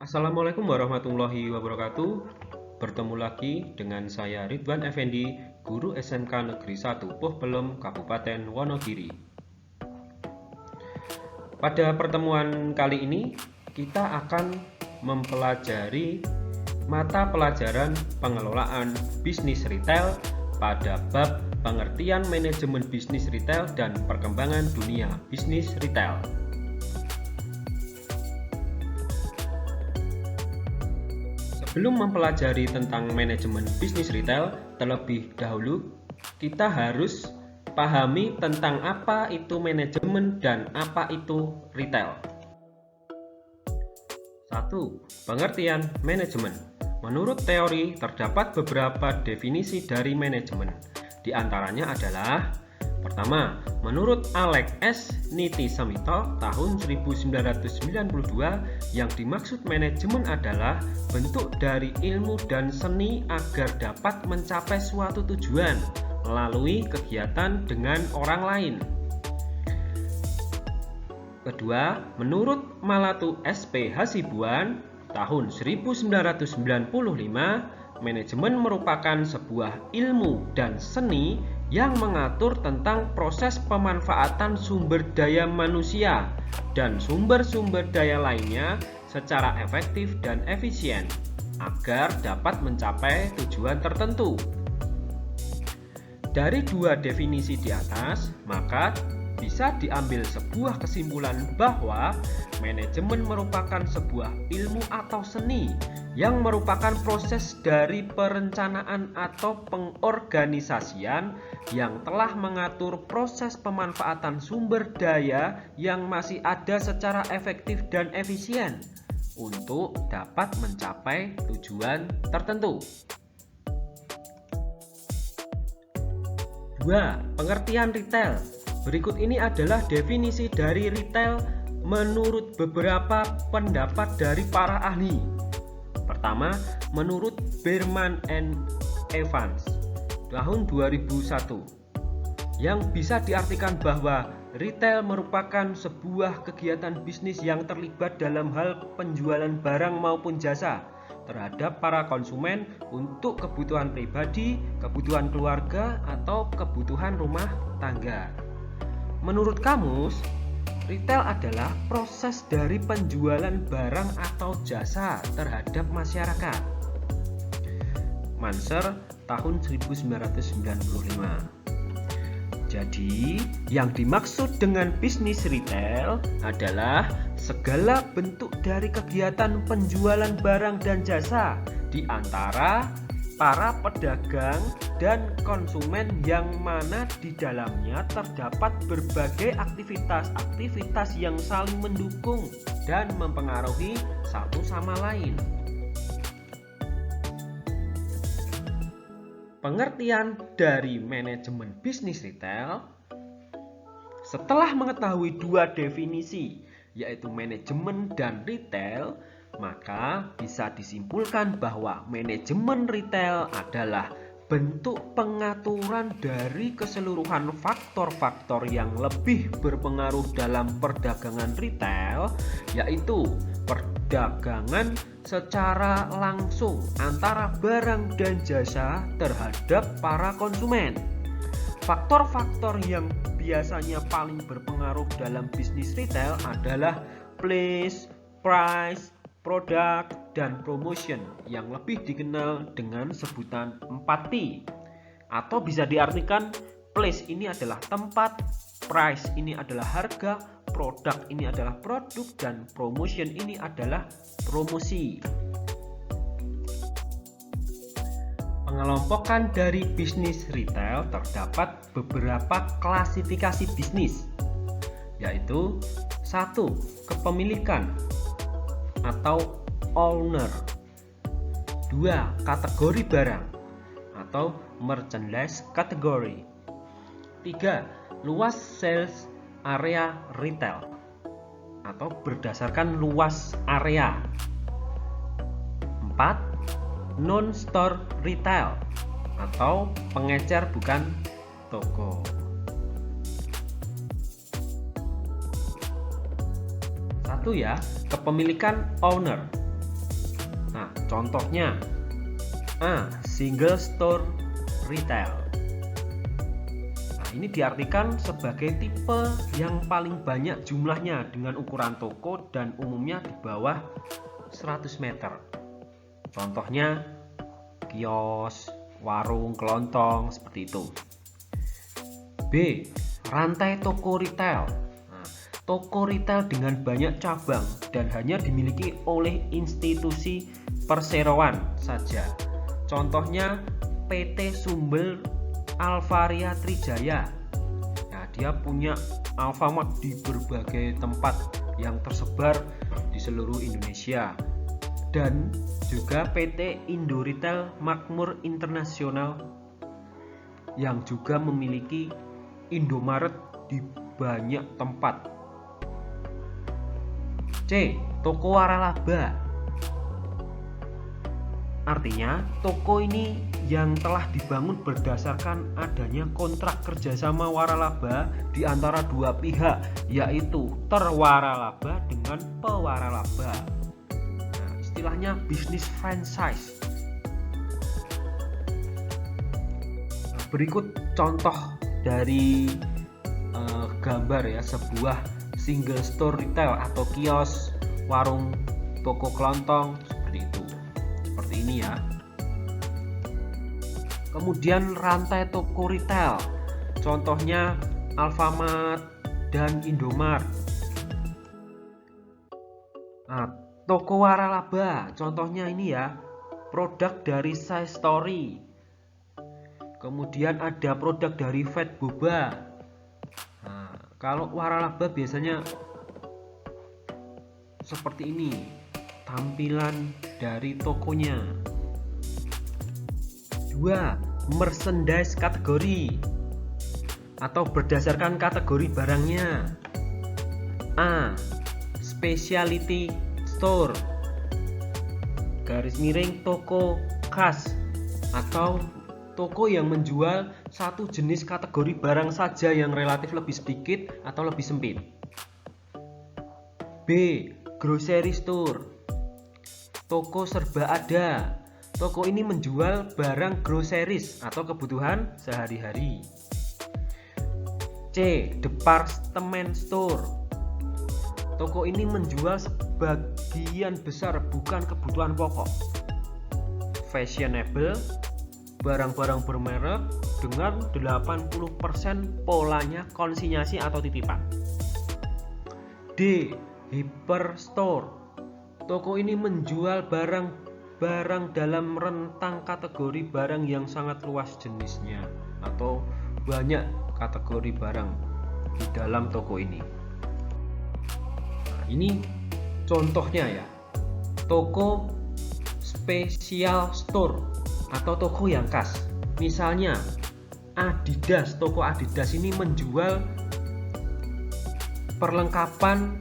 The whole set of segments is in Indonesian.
Assalamualaikum warahmatullahi wabarakatuh. Bertemu lagi dengan saya Ridwan Effendi, guru SMK Negeri 1 Puh Pelem, Kabupaten Wonogiri. Pada pertemuan kali ini, kita akan mempelajari mata pelajaran pengelolaan bisnis retail pada bab pengertian manajemen bisnis retail dan perkembangan dunia bisnis retail. Sebelum mempelajari tentang manajemen bisnis retail, terlebih dahulu kita harus pahami tentang apa itu manajemen dan apa itu retail. 1. Pengertian manajemen. Menurut teori, terdapat beberapa definisi dari manajemen. Di antaranya adalah: pertama, menurut Alex S. Nitisamito tahun 1992, yang dimaksud manajemen adalah bentuk dari ilmu dan seni agar dapat mencapai suatu tujuan melalui kegiatan dengan orang lain. Kedua, menurut Malatu S.P. Hasibuan tahun 1995, manajemen merupakan sebuah ilmu dan seni yang mengatur tentang proses pemanfaatan sumber daya manusia dan sumber-sumber daya lainnya secara efektif dan efisien agar dapat mencapai tujuan tertentu. Dari dua definisi di atas, maka bisa diambil sebuah kesimpulan bahwa manajemen merupakan sebuah ilmu atau seni yang merupakan proses dari perencanaan atau pengorganisasian yang telah mengatur proses pemanfaatan sumber daya yang masih ada secara efektif dan efisien untuk dapat mencapai tujuan tertentu. 2. Pengertian retail. Berikut ini adalah definisi dari retail menurut beberapa pendapat dari para ahli. Pertama, menurut Berman and Evans tahun 2001, yang bisa diartikan bahwa retail merupakan sebuah kegiatan bisnis yang terlibat dalam hal penjualan barang maupun jasa terhadap para konsumen untuk kebutuhan pribadi, kebutuhan keluarga, atau kebutuhan rumah tangga. Menurut kamus, retail adalah proses dari penjualan barang atau jasa terhadap masyarakat. Manser tahun 1995. Jadi, yang dimaksud dengan bisnis retail adalah segala bentuk dari kegiatan penjualan barang dan jasa di antara para pedagang dan konsumen, yang mana di dalamnya terdapat berbagai aktivitas yang saling mendukung dan mempengaruhi satu sama lain. Pengertian dari manajemen bisnis retail. Setelah mengetahui dua definisi, yaitu manajemen dan retail, maka bisa disimpulkan bahwa manajemen retail adalah bentuk pengaturan dari keseluruhan faktor-faktor yang lebih berpengaruh dalam perdagangan retail, yaitu perdagangan secara langsung antara barang dan jasa terhadap para konsumen. Faktor-faktor yang biasanya paling berpengaruh dalam bisnis retail adalah place, price, produk, dan promotion, yang lebih dikenal dengan sebutan 4P. Atau bisa diartikan, place ini adalah tempat, price ini adalah harga, produk ini adalah produk, dan promotion ini adalah promosi. Pengelompokan dari bisnis retail terdapat beberapa klasifikasi bisnis, yaitu 1. Kepemilikan atau owner. 2. Kategori barang atau merchandise category. 3. Luas sales area retail atau berdasarkan luas area. 4. Non-store retail atau pengecer bukan toko. 1 ya, kepemilikan owner. Nah, contohnya A. Single store retail. Nah, ini diartikan sebagai tipe yang paling banyak jumlahnya dengan ukuran toko dan umumnya di bawah 100 meter. Contohnya kios, warung, kelontong, seperti itu. B. Rantai toko retail. Nah, toko retail dengan banyak cabang dan hanya dimiliki oleh institusi perseroan saja. Contohnya PT Sumbel Alvaria Trijaya. Nah, dia punya Alfamart di berbagai tempat yang tersebar di seluruh Indonesia. Dan juga PT Indo Retail Makmur Internasional yang juga memiliki Indomaret di banyak tempat. C. Toko waralaba. Artinya, toko ini yang telah dibangun berdasarkan adanya kontrak kerjasama waralaba di antara dua pihak, yaitu terwaralaba dengan pewaralaba. Nah, istilahnya bisnis franchise. Nah, berikut contoh dari gambar ya, sebuah single store retail atau kios, warung, toko kelontong, seperti itu. Seperti ini ya. Kemudian rantai toko retail, contohnya Alfamart dan Indomart. Nah, toko waralaba, contohnya ini ya, produk dari Sai Story. Kemudian ada produk dari Fat Boba. Nah, kalau waralaba biasanya seperti ini tampilan dari tokonya. 2. Merchandise kategori atau berdasarkan kategori barangnya. A. Specialty store, garis miring toko khas atau toko yang menjual satu jenis kategori barang saja yang relatif lebih sedikit atau lebih sempit. B. Grocery store, toko serba ada. Toko ini menjual barang groceries atau kebutuhan sehari-hari. C. Department store, toko ini menjual sebagian besar bukan kebutuhan pokok. Fashionable, barang-barang bermerek dengan 80% polanya konsinyasi atau titipan. D. Hyperstore, toko ini menjual barang dalam rentang kategori barang yang sangat luas jenisnya atau banyak kategori barang di dalam toko ini. Nah, ini contohnya ya, toko special store atau toko yang khas. Misalnya Adidas, toko Adidas ini menjual perlengkapan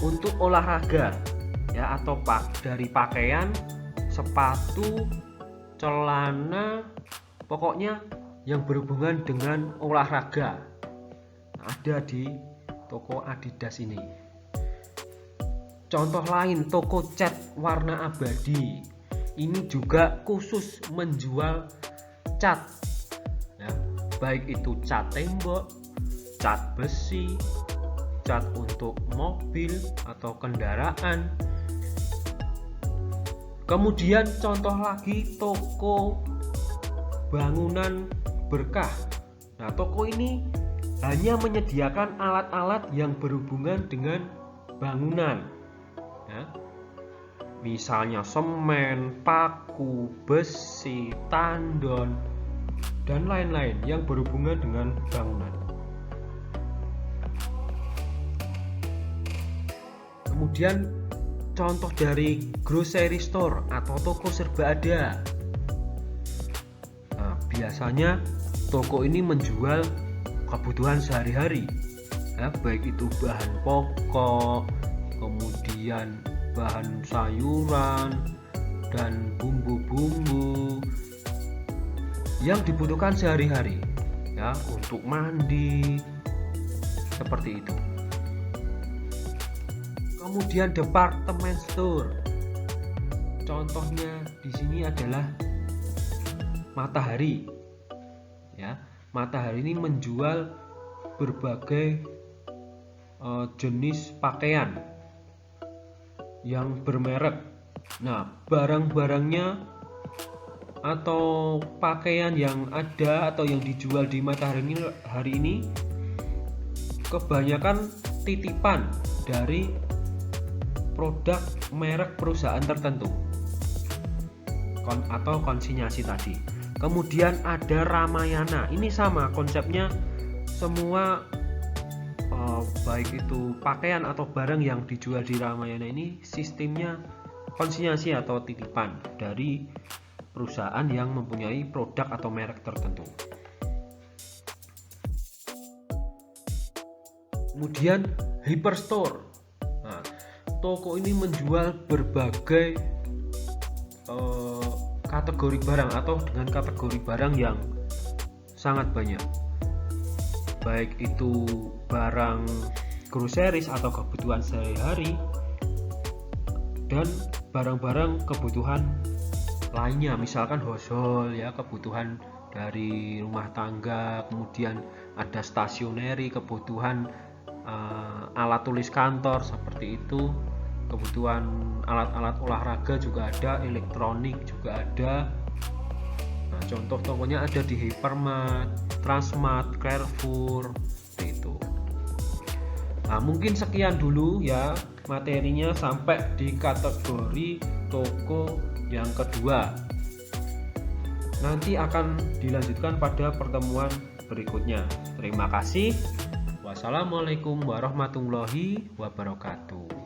untuk olahraga ya, atau dari pakaian, sepatu, celana, pokoknya yang berhubungan dengan olahraga ada di toko Adidas ini. Contoh lain, toko cat warna abadi. Ini juga khusus menjual cat ya, baik itu cat tembok, cat besi, cat untuk mobil atau kendaraan. Kemudian contoh lagi, toko bangunan berkah. Nah, toko ini hanya menyediakan alat-alat yang berhubungan dengan bangunan ya. Misalnya semen, paku, besi, tandon, dan lain-lain yang berhubungan dengan bangunan. Kemudian contoh dari grocery store atau toko serba ada. Nah, biasanya toko ini menjual kebutuhan sehari-hari ya, baik itu bahan pokok, kemudian bahan sayuran dan bumbu-bumbu yang dibutuhkan sehari-hari ya, untuk mandi, seperti itu. Kemudian department store. contohnya di sini adalah Matahari. Ya, Matahari ini menjual berbagai jenis pakaian yang bermerek. Nah, barang-barangnya atau pakaian yang ada atau yang dijual di Matahari ini kebanyakan titipan dari produk merek perusahaan tertentu atau konsinyasi tadi. Kemudian ada Ramayana. Ini sama konsepnya, semua baik itu pakaian atau barang yang dijual di Ramayana ini sistemnya konsinyasi atau titipan dari perusahaan yang mempunyai produk atau merek tertentu. Kemudian hyperstore. Nah, toko ini menjual berbagai kategori barang atau dengan kategori barang yang sangat banyak, baik itu barang groceries atau kebutuhan sehari-hari dan barang-barang kebutuhan lainnya, misalkan household ya, kebutuhan dari rumah tangga, kemudian ada stationery, kebutuhan alat tulis kantor seperti itu, kebutuhan alat-alat olahraga juga ada, elektronik juga ada. Nah, contoh tokonya ada di Hypermart, Transmart, Carrefour, seperti itu. Nah, mungkin sekian dulu ya materinya sampai di kategori toko yang kedua. Nanti akan dilanjutkan pada pertemuan berikutnya. Terima kasih. Wassalamualaikum warahmatullahi wabarakatuh.